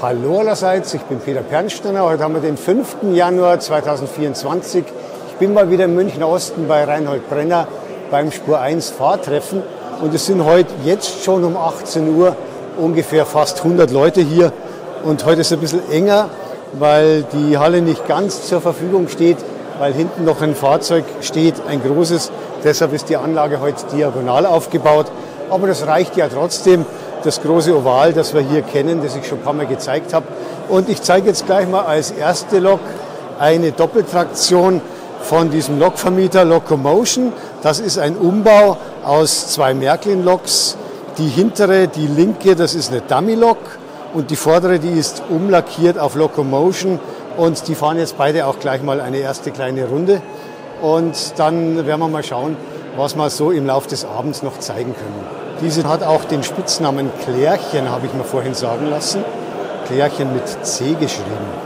Hallo allerseits, ich bin Peter Pernsteiner. Heute haben wir den 5. Januar 2024. Ich bin mal wieder im Münchner Osten bei Reinhold Brenner beim Spur 1 Fahrtreffen. Und es sind heute jetzt schon um 18 Uhr ungefähr fast 100 Leute hier. Und heute ist es ein bisschen enger, weil die Halle nicht ganz zur Verfügung steht, weil hinten noch ein Fahrzeug steht, ein großes. Deshalb ist die Anlage heute diagonal aufgebaut. Aber das reicht ja trotzdem. Das große Oval, das wir hier kennen, das ich schon ein paar Mal gezeigt habe. Und ich zeige jetzt gleich mal als erste Lok eine Doppeltraktion von diesem Lokvermieter Locomotion. Das ist ein Umbau aus 2 Märklin-Loks. Die hintere, die linke, das ist eine Dummy-Lok und die vordere, die ist umlackiert auf Locomotion. Und die fahren jetzt beide auch gleich mal eine erste kleine Runde. Und dann werden wir mal schauen, was wir so im Laufe des Abends noch zeigen können. Diese hat auch den Spitznamen Klärchen, habe ich mir vorhin sagen lassen. Klärchen mit C geschrieben.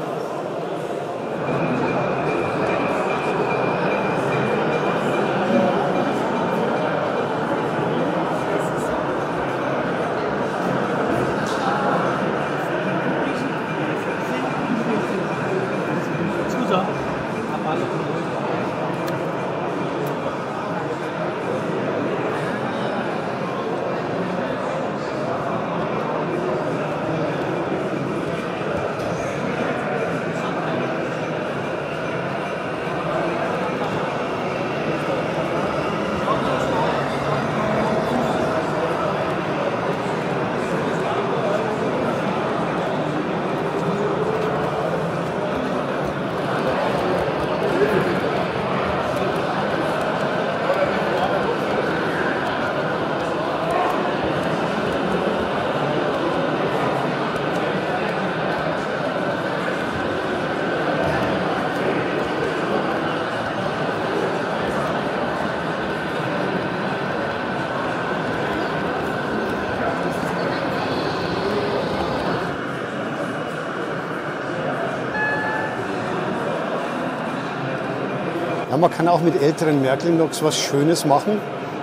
Ja, man kann auch mit älteren Märklin-Loks was Schönes machen,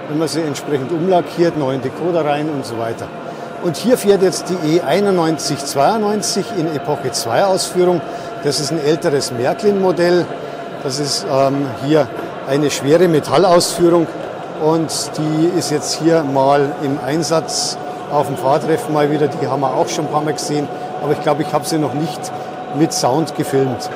wenn man sie entsprechend umlackiert, neuen Decoder rein und so weiter. Und hier fährt jetzt die E9192 in Epoche 2 Ausführung. Das ist ein älteres Märklin-Modell. Das ist hier eine schwere Metallausführung und die ist jetzt hier mal im Einsatz auf dem Fahrtreffen mal wieder. Die haben wir auch schon ein paar Mal gesehen, aber ich glaube, ich habe sie noch nicht mit Sound gefilmt.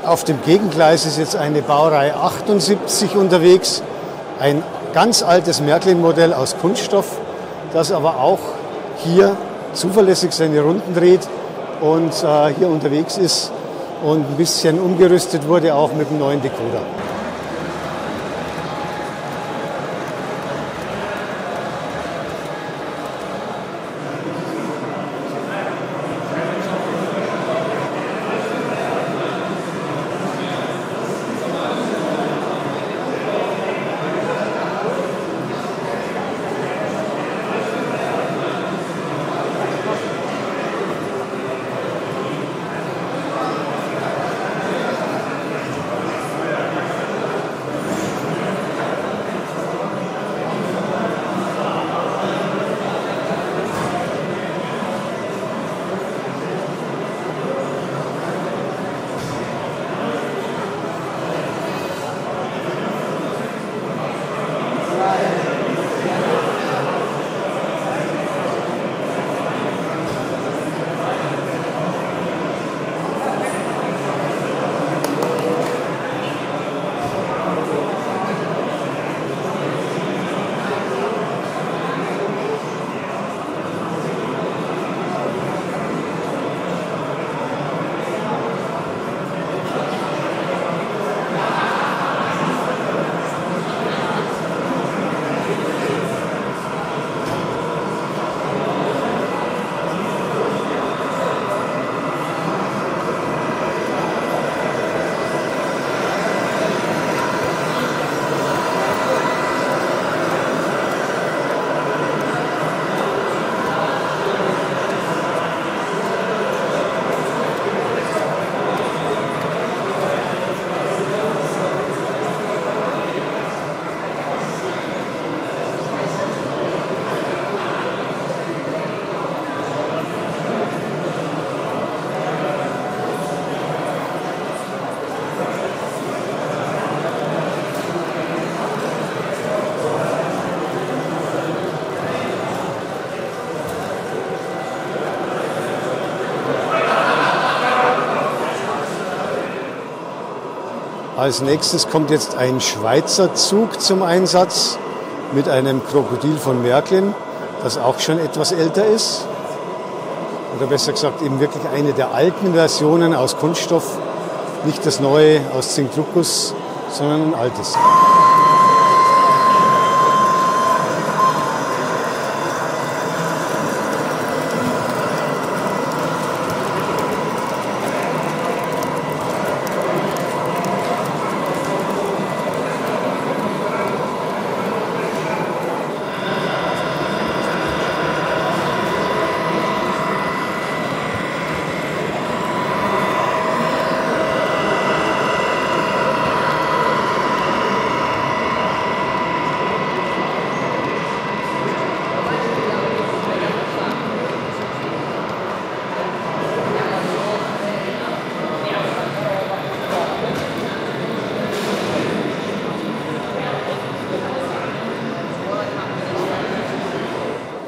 Auf dem Gegengleis ist jetzt eine Baureihe 78 unterwegs, ein ganz altes Märklin-Modell aus Kunststoff, das aber auch hier zuverlässig seine Runden dreht und hier unterwegs ist und ein bisschen umgerüstet wurde, auch mit dem neuen Decoder. Als nächstes kommt jetzt ein Schweizer Zug zum Einsatz mit einem Krokodil von Märklin, das auch schon etwas älter ist. Oder besser gesagt eben wirklich eine der alten Versionen aus Kunststoff. Nicht das neue aus Zinkdruckguss, sondern ein altes.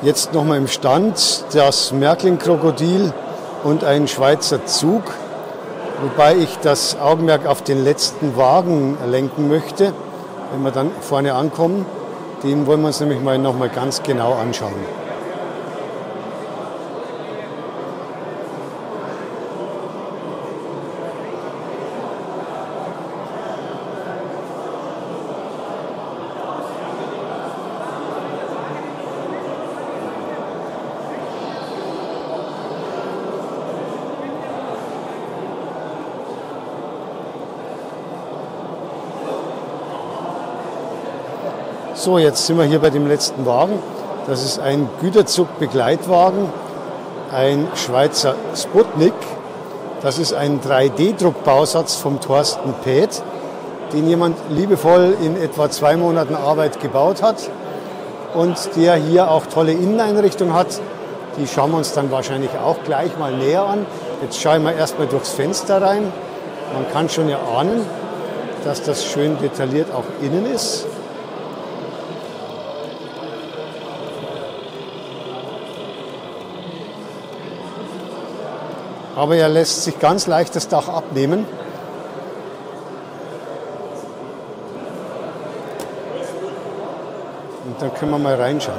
Jetzt nochmal im Stand das Märklin-Krokodil und ein Schweizer Zug, wobei ich das Augenmerk auf den letzten Wagen lenken möchte, wenn wir dann vorne ankommen. Den wollen wir uns nämlich mal nochmal ganz genau anschauen. So, jetzt sind wir hier bei dem letzten Wagen. Das ist ein Güterzug-Begleitwagen, ein Schweizer Sputnik. Das ist ein 3D-Druckbausatz vom Thorsten Päth, den jemand liebevoll in etwa 2 Monaten Arbeit gebaut hat und der hier auch tolle Inneneinrichtung hat. Die schauen wir uns dann wahrscheinlich auch gleich mal näher an. Jetzt schauen wir erstmal durchs Fenster rein. Man kann schon erahnen, dass das schön detailliert auch innen ist. Aber er lässt sich ganz leicht das Dach abnehmen. Und dann können wir mal reinschauen.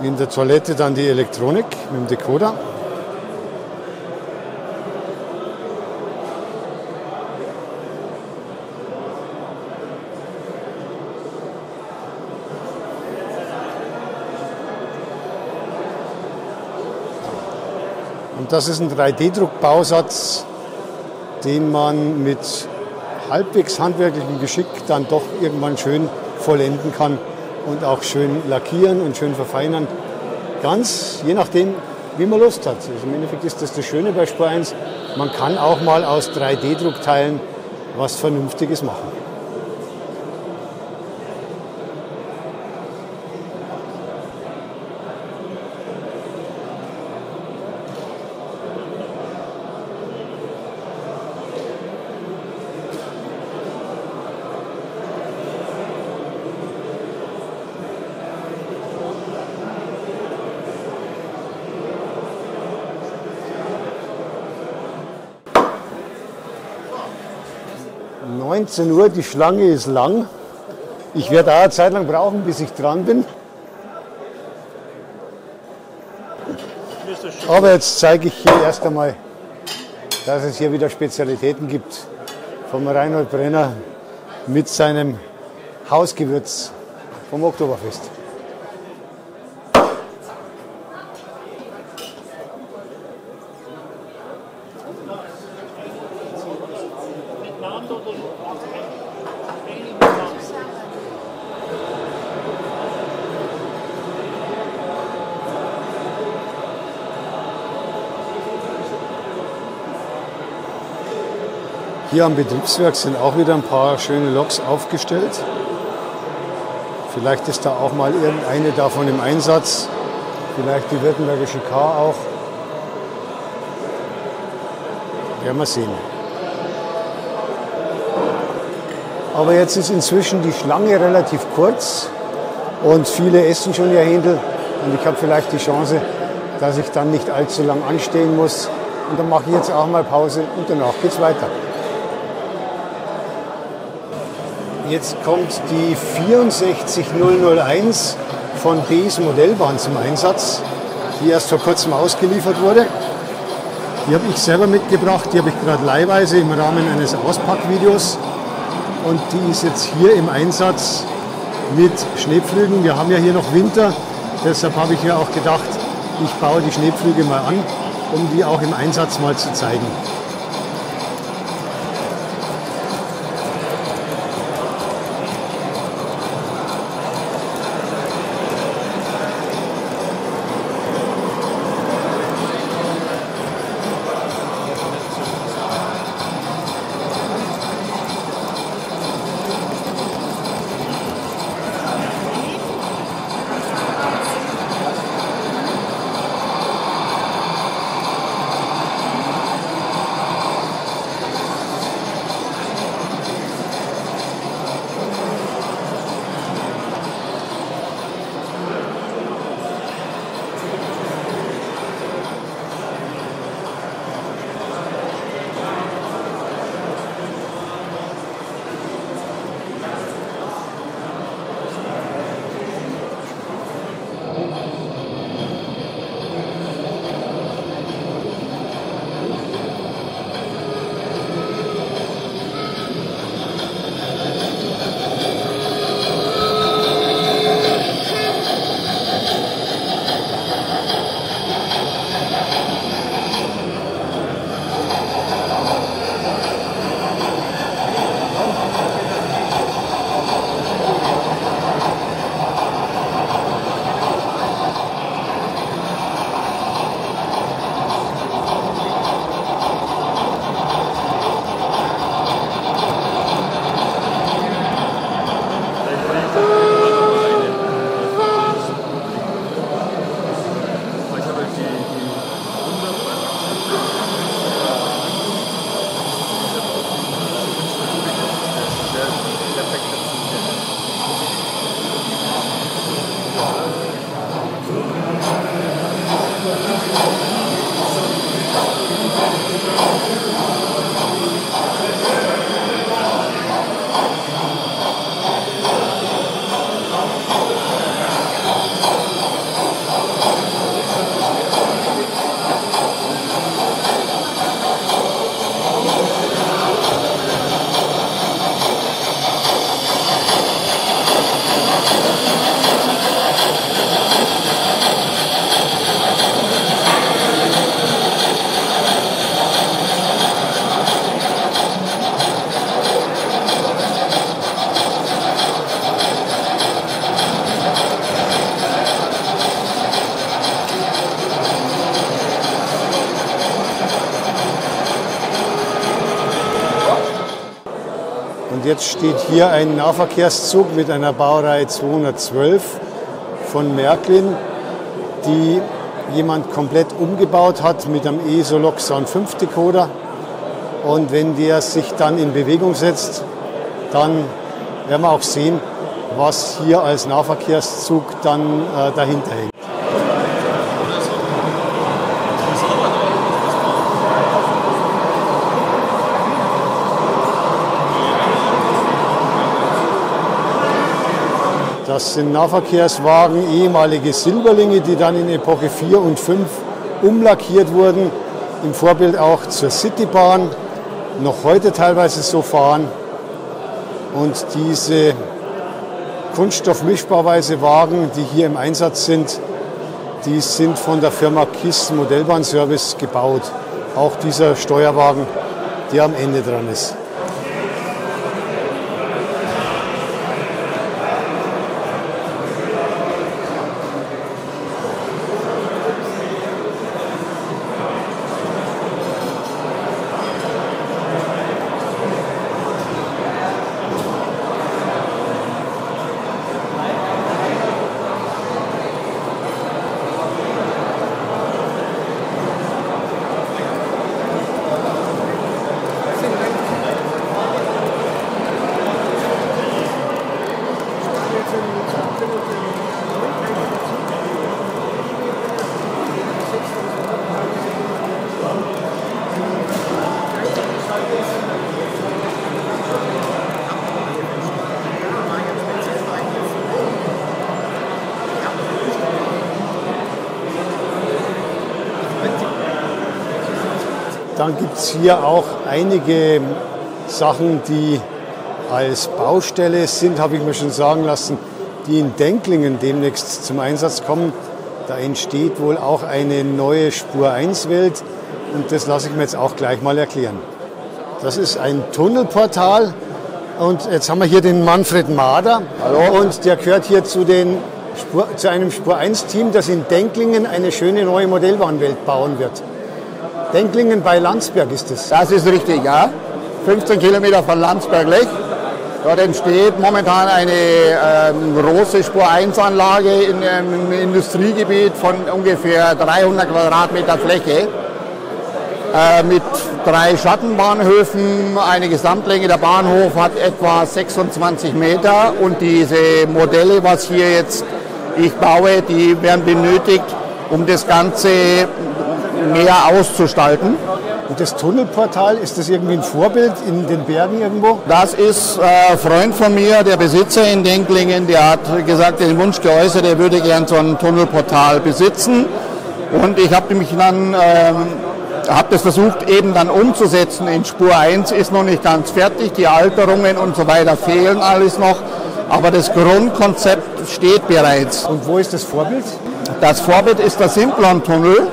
In der Toilette dann die Elektronik mit dem Decoder. Und das ist ein 3D-Druckbausatz, den man mit halbwegs handwerklichem Geschick dann doch irgendwann schön vollenden kann und auch schön lackieren und schön verfeinern. Ganz je nachdem, wie man Lust hat. Also im Endeffekt ist das Schöne bei Spur 1, man kann auch mal aus 3D-Druckteilen was Vernünftiges machen. Um 19 Uhr, die Schlange ist lang. Ich werde auch eine Zeit lang brauchen, bis ich dran bin. Aber jetzt zeige ich hier erst einmal, dass es hier wieder Spezialitäten gibt vom Reinhold Brenner mit seinem Hausgewürz vom Oktoberfest. Hier am Betriebswerk sind auch wieder ein paar schöne Loks aufgestellt. Vielleicht ist da auch mal irgendeine davon im Einsatz. Vielleicht die Württembergische K auch. Werden wir sehen. Aber jetzt ist inzwischen die Schlange relativ kurz und viele essen schon ihr Händel. und ich habe vielleicht die Chance, dass ich dann nicht allzu lang anstehen muss. Und dann mache ich jetzt auch mal Pause und danach geht's weiter. Jetzt kommt die 64001 von B's Modellbahn zum Einsatz, die erst vor kurzem ausgeliefert wurde. Die habe ich selber mitgebracht, die habe ich gerade leihweise im Rahmen eines Auspackvideos. Und die ist jetzt hier im Einsatz mit Schneepflügen. Wir haben ja hier noch Winter, deshalb habe ich mir auch gedacht, ich baue die Schneepflüge mal an, um die auch im Einsatz mal zu zeigen. Und jetzt steht hier ein Nahverkehrszug mit einer Baureihe 212 von Märklin, die jemand komplett umgebaut hat mit einem ESOLOG Sound 5 Decoder. Und wenn der sich dann in Bewegung setzt, dann werden wir auch sehen, was hier als Nahverkehrszug dann dahinter hängt. Das sind Nahverkehrswagen, ehemalige Silberlinge, die dann in Epoche 4 und 5 umlackiert wurden, im Vorbild auch zur Citybahn, noch heute teilweise so fahren. Und diese kunststoffmischbauweise Wagen, die hier im Einsatz sind, die sind von der Firma KISS Modellbahnservice gebaut. Auch dieser Steuerwagen, der am Ende dran ist. Dann gibt es hier auch einige Sachen, die als Baustelle sind, habe ich mir schon sagen lassen, die in Denklingen demnächst zum Einsatz kommen. Da entsteht wohl auch eine neue Spur-1-Welt und das lasse ich mir jetzt auch gleich mal erklären. Das ist ein Tunnelportal und jetzt haben wir hier den Manfred Mader. Hallo. Und der gehört hier zu einem Spur-1-Team, das in Denklingen eine schöne neue Modellbahnwelt bauen wird. Denklingen bei Landsberg ist es. Das ist richtig, ja. 15 Kilometer von Landsberg-Lech. Dort entsteht momentan eine große Spur-1-Anlage in einem Industriegebiet von ungefähr 300 Quadratmeter Fläche mit 3 Schattenbahnhöfen. Eine Gesamtlänge der Bahnhof hat etwa 26 Meter und diese Modelle, was hier jetzt ich baue, die werden benötigt, um das Ganze mehr auszugestalten. Und das Tunnelportal, ist das irgendwie ein Vorbild in den Bergen irgendwo? Das ist ein Freund von mir, der Besitzer in Denklingen, der hat gesagt, den Wunsch geäußert, er würde gern so ein Tunnelportal besitzen. Und ich habe mich dann das versucht eben dann umzusetzen in Spur 1, ist noch nicht ganz fertig, die Alterungen und so weiter fehlen alles noch, aber das Grundkonzept steht bereits. Und wo ist das Vorbild? Das Vorbild ist der Simplon-Tunnel.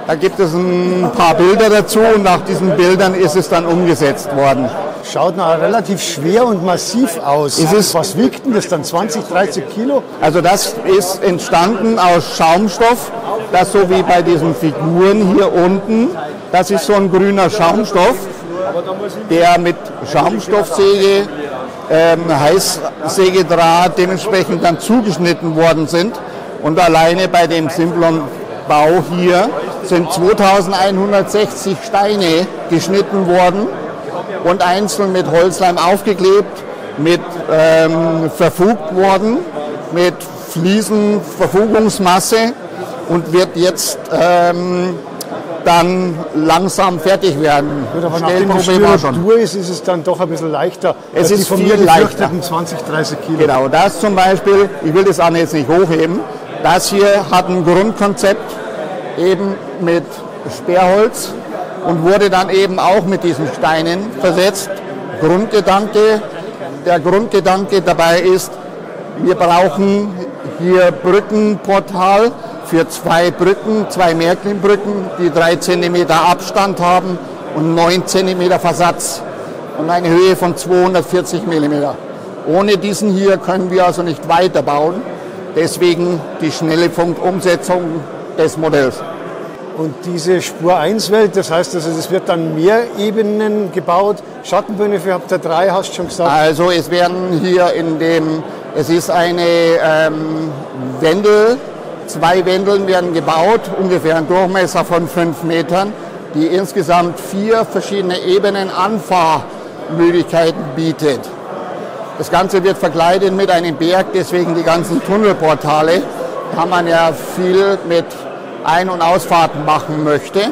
Da gibt es ein paar Bilder dazu und nach diesen Bildern ist es dann umgesetzt worden. Schaut noch relativ schwer und massiv aus. Was wiegt denn das dann? 20, 30 Kilo? Also das ist entstanden aus Schaumstoff. Das so wie bei diesen Figuren hier unten. Das ist so ein grüner Schaumstoff, der mit Schaumstoffsäge, Heißsägedraht dementsprechend dann zugeschnitten worden sind. Und alleine bei dem Simplon-Bau hier sind 2160 Steine geschnitten worden und einzeln mit Holzleim aufgeklebt, mit verfugt worden, mit Fliesenverfugungsmasse und wird jetzt dann langsam fertig werden. Gut, aber nachdem es Styrodur ist, ist es dann doch ein bisschen leichter. Es ist viel leichter. 20, 30 Kilo. Genau, das zum Beispiel, ich will das auch jetzt nicht hochheben, das hier hat ein Grundkonzept eben mit Sperrholz und wurde dann eben auch mit diesen Steinen versetzt. Der Grundgedanke dabei ist, wir brauchen hier Brückenportal für 2 Brücken, 2 Märklin-Brücken, die 3 cm Abstand haben und 9 cm Versatz und eine Höhe von 240 mm. Ohne diesen hier können wir also nicht weiterbauen. Deswegen die schnelle Umsetzung des Modells. Und diese Spur 1 Welt, das heißt, also das wird dann mehr Ebenen gebaut. Schattenbühne für habt ihr 3, hast du schon gesagt? Also es werden hier es ist eine Wendel, 2 Wendeln werden gebaut, ungefähr ein Durchmesser von 5 Metern, die insgesamt 4 verschiedene Ebenen Anfahrmöglichkeiten bietet. Das Ganze wird verkleidet mit einem Berg, deswegen die ganzen Tunnelportale, da man ja viel mit Ein- und Ausfahrten machen möchte.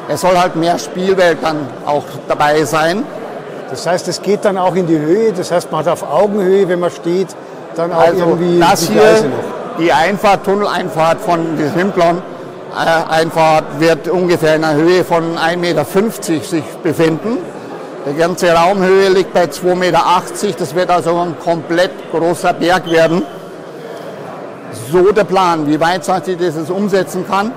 Es soll halt mehr Spielwelt dann auch dabei sein. Das heißt, es geht dann auch in die Höhe, das heißt, man hat auf Augenhöhe, wenn man steht, dann auch also irgendwie das die hier, Gleise noch. Die Tunneleinfahrt von der Simplon-Einfahrt wird ungefähr in einer Höhe von 1,50 Meter sich befinden. Die ganze Raumhöhe liegt bei 2,80 Meter. Das wird also ein komplett großer Berg werden. So der Plan, wie weit sich das umsetzen kann.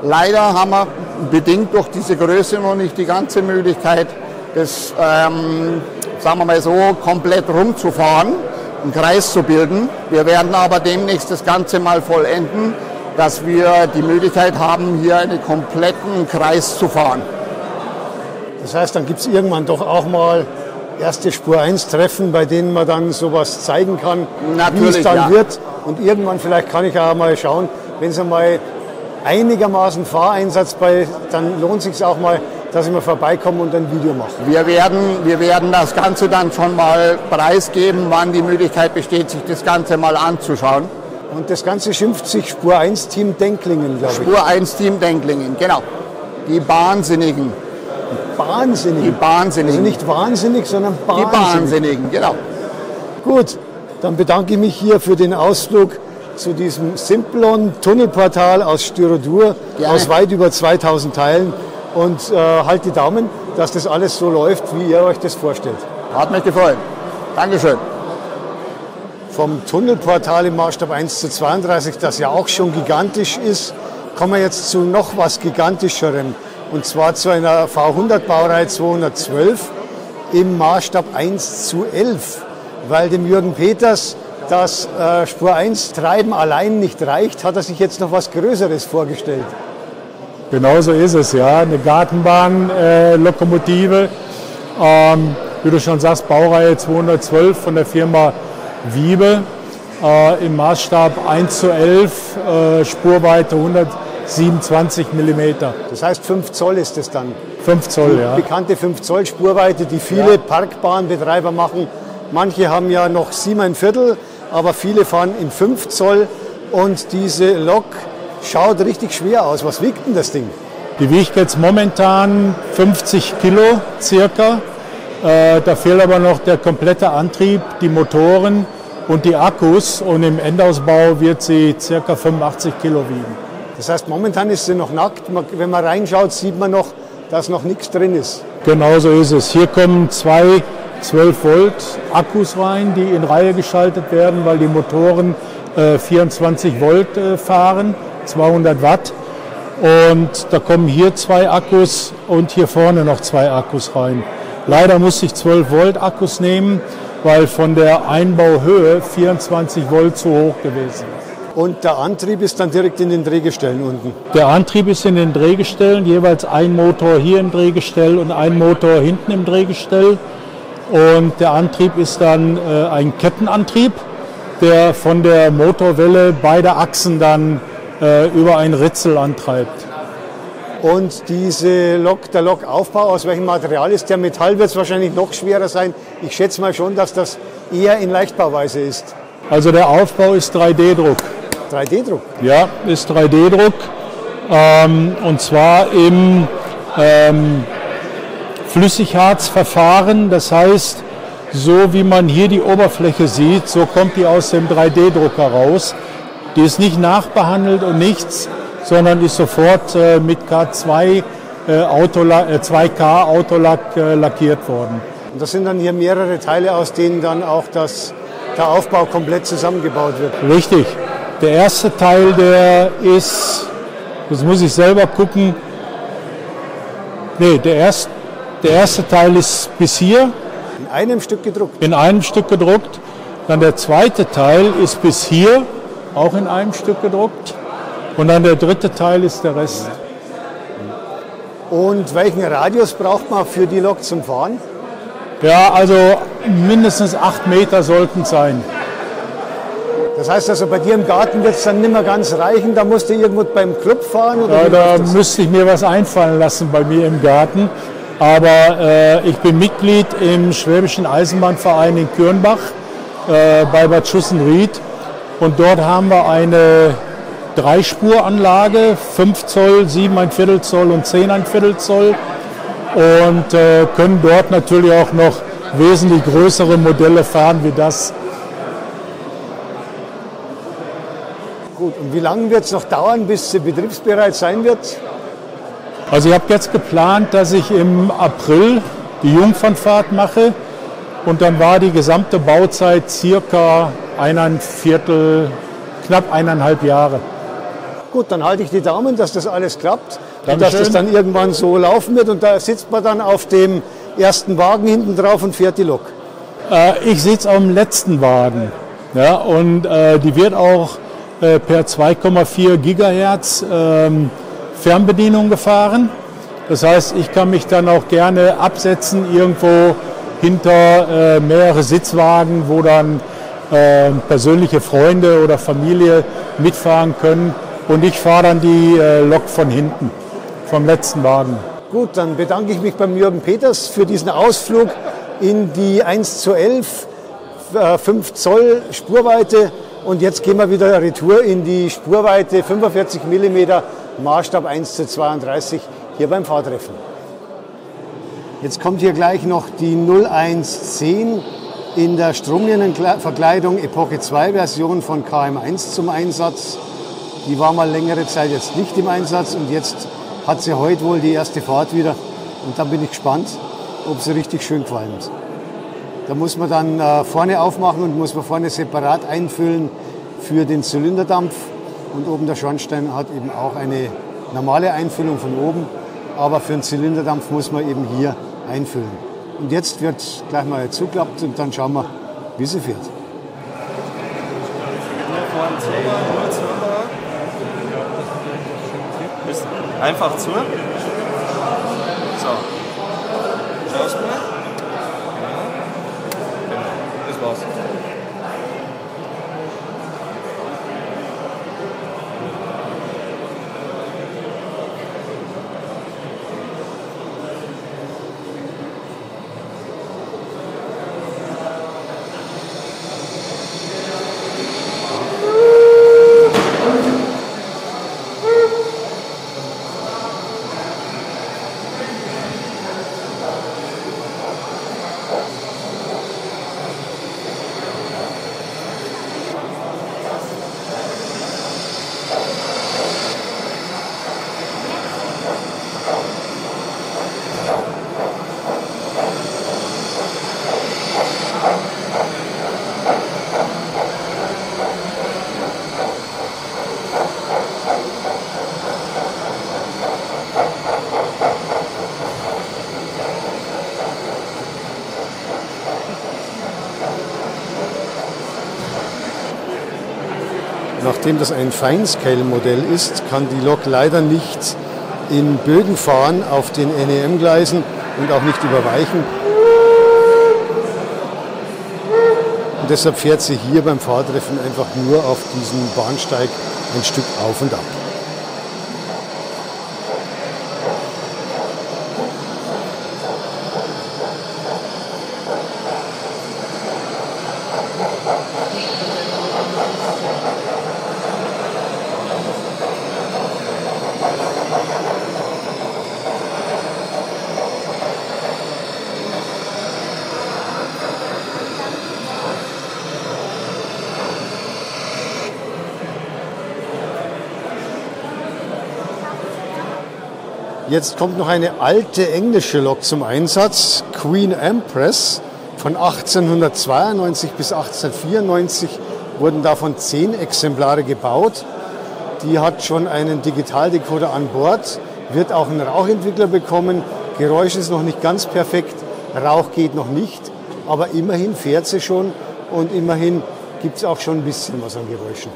Leider haben wir bedingt durch diese Größe noch nicht die ganze Möglichkeit, das, sagen wir mal so, komplett rumzufahren, einen Kreis zu bilden. Wir werden aber demnächst das Ganze mal vollenden, dass wir die Möglichkeit haben, hier einen kompletten Kreis zu fahren. Das heißt, dann gibt es irgendwann doch auch mal erste Spur 1 Treffen, bei denen man dann sowas zeigen kann, wie es dann wird. Und irgendwann vielleicht kann ich auch mal schauen, wenn es einmal einigermaßen Fahreinsatz bei, dann lohnt es sich auch mal, dass ich mal vorbeikomme und ein Video mache. Wir werden das Ganze dann schon mal preisgeben, wann die Möglichkeit besteht, sich das Ganze mal anzuschauen. Und das Ganze schimpft sich Spur 1 Team Denklingen, glaube ich. Spur 1 Team Denklingen, genau. Die Wahnsinnigen. Wahnsinnig. Die Wahnsinnigen. Also nicht wahnsinnig, sondern wahnsinnig. Die Wahnsinnigen, genau. Gut, dann bedanke ich mich hier für den Ausflug zu diesem Simplon-Tunnelportal aus Styrodur, aus weit über 2000 Teilen. und halt die Daumen, dass das alles so läuft, wie ihr euch das vorstellt. Hat mich gefreut. Dankeschön. Vom Tunnelportal im Maßstab 1:32, das ja auch schon gigantisch ist, kommen wir jetzt zu noch was Gigantischerem. Und zwar zu einer V100-Baureihe 212 im Maßstab 1:11. Weil dem Jürgen Peters das Spur 1 Treiben allein nicht reicht, hat er sich jetzt noch was Größeres vorgestellt. Genau so ist es, ja. Eine Gartenbahnlokomotive, wie du schon sagst, Baureihe 212 von der Firma Wiebe, im Maßstab 1:11, Spurweite 127 mm. Das heißt 5 Zoll ist es dann. 5 Zoll, ja. Bekannte 5 Zoll Spurweite, die viele Parkbahnbetreiber machen. Manche haben ja noch 7,25, aber viele fahren in 5 Zoll. Und diese Lok schaut richtig schwer aus. Was wiegt denn das Ding? Die wiegt jetzt momentan 50 Kilo circa. Da fehlt aber noch der komplette Antrieb, die Motoren und die Akkus. Und im Endausbau wird sie circa 85 Kilo wiegen. Das heißt, momentan ist sie noch nackt. Wenn man reinschaut, sieht man noch, dass noch nichts drin ist. Genau so ist es. Hier kommen 2 12 Volt Akkus rein, die in Reihe geschaltet werden, weil die Motoren 24 Volt fahren, 200 Watt. Und da kommen hier 2 Akkus und hier vorne noch 2 Akkus rein. Leider musste ich 12 Volt Akkus nehmen, weil von der Einbauhöhe 24 Volt zu hoch gewesen ist. Und der Antrieb ist dann direkt in den Drehgestellen unten? Der Antrieb ist in den Drehgestellen, jeweils ein Motor hier im Drehgestell und ein Motor hinten im Drehgestell. Und der Antrieb ist dann ein Kettenantrieb, der von der Motorwelle beide Achsen dann über ein Ritzel antreibt. Und diese Lok, der Lokaufbau, aus welchem Material ist der? Metall wird es wahrscheinlich noch schwerer sein. Ich schätze mal schon, dass das eher in Leichtbauweise ist. Also der Aufbau ist 3D-Druck. 3D-Druck? Ja, ist 3D-Druck. Und zwar im Flüssigharzverfahren. Das heißt, so wie man hier die Oberfläche sieht, so kommt die aus dem 3D-Drucker raus. Die ist nicht nachbehandelt und nichts, sondern ist sofort mit K2 2K Autolack lackiert worden. Und das sind dann hier mehrere Teile, aus denen dann auch der Aufbau komplett zusammengebaut wird. Richtig. Der erste Teil, der ist, das muss ich selber gucken, nee, der erste Teil ist bis hier. In einem Stück gedruckt? In einem Stück gedruckt. Dann der zweite Teil ist bis hier, auch in einem Stück gedruckt. Und dann der dritte Teil ist der Rest. Und welchen Radius braucht man für die Lok zum Fahren? Ja, also mindestens 8 Meter sollten es sein. Das heißt also, bei dir im Garten wird es dann nicht mehr ganz reichen, da musst du irgendwo beim Club fahren? Oder ja, da müsste ich mir was einfallen lassen bei mir im Garten. Aber ich bin Mitglied im Schwäbischen Eisenbahnverein in Kürnbach bei Bad Schussenried. Und dort haben wir eine 3-Spur-Anlage, 5 Zoll, 7,25 Zoll und 10,25 Zoll. Und können dort natürlich auch noch wesentlich größere Modelle fahren wie das. Gut, und wie lange wird es noch dauern, bis sie betriebsbereit sein wird? Also ich habe jetzt geplant, dass ich im April die Jungfernfahrt mache und dann war die gesamte Bauzeit circa knapp 1,5 Jahre. Gut, dann halte ich die Daumen, dass das alles klappt und Dankeschön. dass das dann irgendwann so laufen wird und da sitzt man dann auf dem ersten Wagen hinten drauf und fährt die Lok. Ich sitze auf dem letzten Wagen, ja, und die wird auch per 2,4 Gigahertz Fernbedienung gefahren. Das heißt, ich kann mich dann auch gerne absetzen irgendwo hinter mehrere Sitzwagen, wo dann persönliche Freunde oder Familie mitfahren können. Und ich fahre dann die Lok von hinten, vom letzten Wagen. Gut, dann bedanke ich mich beim Jürgen Peters für diesen Ausflug in die 1:11, 5 Zoll Spurweite. Und jetzt gehen wir wieder retour in die Spurweite 45 mm, Maßstab 1:32 hier beim Fahrtreffen. Jetzt kommt hier gleich noch die 0110 in der Stromlinienverkleidung Epoche 2 Version von KM1 zum Einsatz. Die war mal längere Zeit jetzt nicht im Einsatz und jetzt hat sie heute wohl die erste Fahrt wieder. Und dann bin ich gespannt, ob sie richtig schön qualmt. Da muss man dann vorne aufmachen und muss man vorne separat einfüllen für den Zylinderdampf. Und oben der Schornstein hat eben auch eine normale Einfüllung von oben. Aber für den Zylinderdampf muss man eben hier einfüllen. Und jetzt wird gleich mal zuklappt und dann schauen wir, wie sie fährt. Einfach zu. So. Schaust du mal? Genau. Das war's. Nachdem das ein Feinscale-Modell ist, kann die Lok leider nicht in Bögen fahren auf den NEM-Gleisen und auch nicht über Weichen. Und deshalb fährt sie hier beim Fahrtreffen einfach nur auf diesem Bahnsteig ein Stück auf und ab. Jetzt kommt noch eine alte englische Lok zum Einsatz, Queen Empress. Von 1892 bis 1894 wurden davon 10 Exemplare gebaut. Die hat schon einen Digitaldecoder an Bord, wird auch einen Rauchentwickler bekommen. Geräusch ist noch nicht ganz perfekt, Rauch geht noch nicht, aber immerhin fährt sie schon und immerhin gibt es auch schon ein bisschen was an Geräuschen.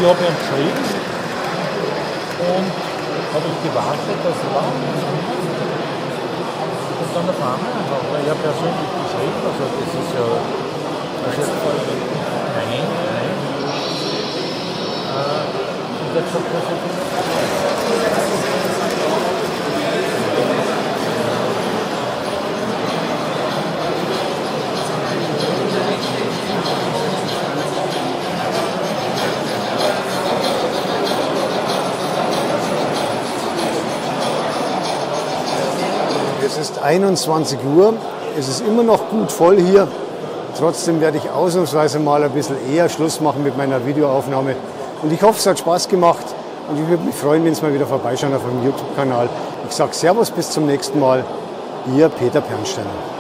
Ich habe ihn geschrieben und habe ich gewartet, dass er war. Und dann auf einmal habe ich persönlich geschrieben, also das ist ja. Nein. Und jetzt sagt er so. Es ist 21 Uhr, es ist immer noch gut voll hier. Trotzdem werde ich ausnahmsweise mal ein bisschen eher Schluss machen mit meiner Videoaufnahme. Und ich hoffe, es hat Spaß gemacht und ich würde mich freuen, wenn Sie mal wieder vorbeischauen auf meinem YouTube-Kanal. Ich sage Servus, bis zum nächsten Mal. Ihr Peter Pernsteiner.